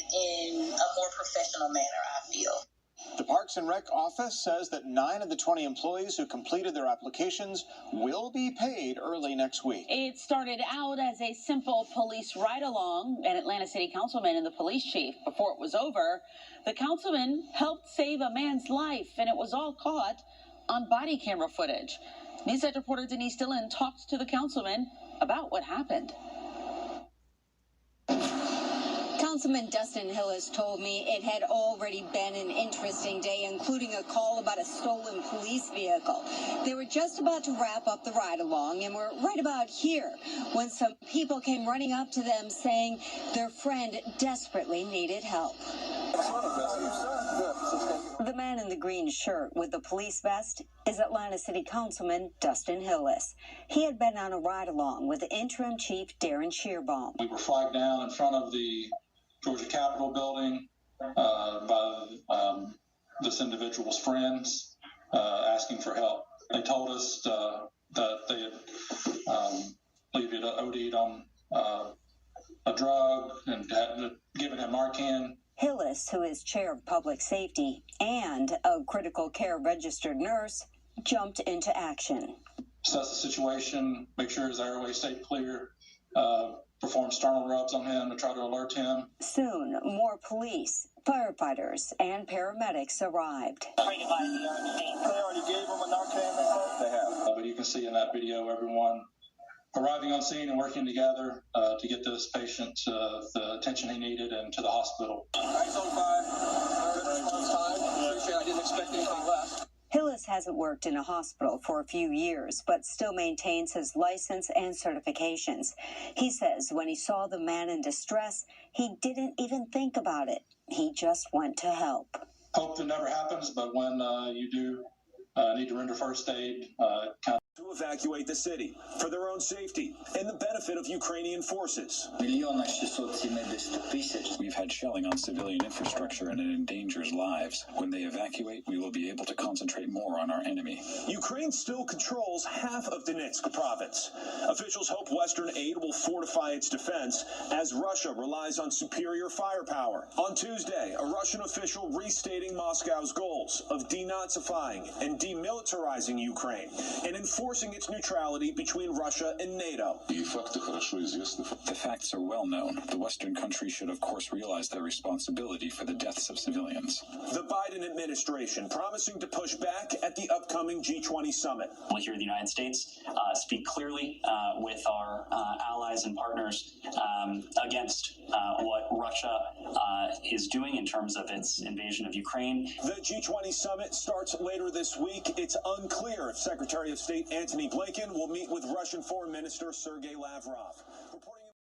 in a more professional manner, I feel. The Parks and Rec office says that 9 of the 20 employees who completed their applications will be paid early next week. It started out as a simple police ride-along, an Atlanta City councilman and the police chief. Before it was over, the councilman helped save a man's life, and it was all caught on body camera footage. NewsEdge reporter Denise Dillon talked to the councilman about what happened. Councilman Dustin Hillis told me it had already been an interesting day, including a call about a stolen police vehicle. They were just about to wrap up the ride-along and were right about here when some people came running up to them saying their friend desperately needed help. The man in the green shirt with the police vest is Atlanta City Councilman Dustin Hillis. He had been on a ride-along with interim chief Darren Shearbaum. We were flagged down in front of the Georgia Capitol building by this individual's friends asking for help. They told us that they had OD'd on a drug and had given him Narcan. Hillis, who is chair of public safety and a critical care registered nurse, jumped into action. Assess the situation, make sure his airway stayed clear, perform sternal rubs on him to try to alert him. Soon, more police, firefighters, and paramedics arrived. They already gave him a Narcan. They have. But you can see in that video everyone arriving on scene and working together to get this patient the attention he needed and to the hospital. I didn't expect anything less. Hillis hasn't worked in a hospital for a few years, but still maintains his license and certifications. He says when he saw the man in distress, he didn't even think about it. He just went to help. Hope that never happens, but when you do need to render first aid, to evacuate the city for their own safety and the benefit of Ukrainian forces. We've had shelling on civilian infrastructure and it endangers lives. When they evacuate, we will be able to concentrate more on our enemy. Ukraine still controls half of Donetsk province. Officials hope Western aid will fortify its defense as Russia relies on superior firepower. On Tuesday, a Russian official restating Moscow's goals of denazifying and demilitarizing Ukraine and enforcing its neutrality between Russia and NATO. The facts are well known. The Western countries should, of course, realize their responsibility for the deaths of civilians. The Biden administration promising to push back at the upcoming G20 summit. We'll hear the United States speak clearly with our allies and partners against what Russia is doing in terms of its invasion of Ukraine. The G20 summit starts later this week. It's unclear if Secretary of State Antony Blinken will meet with Russian Foreign Minister Sergei Lavrov. Reporting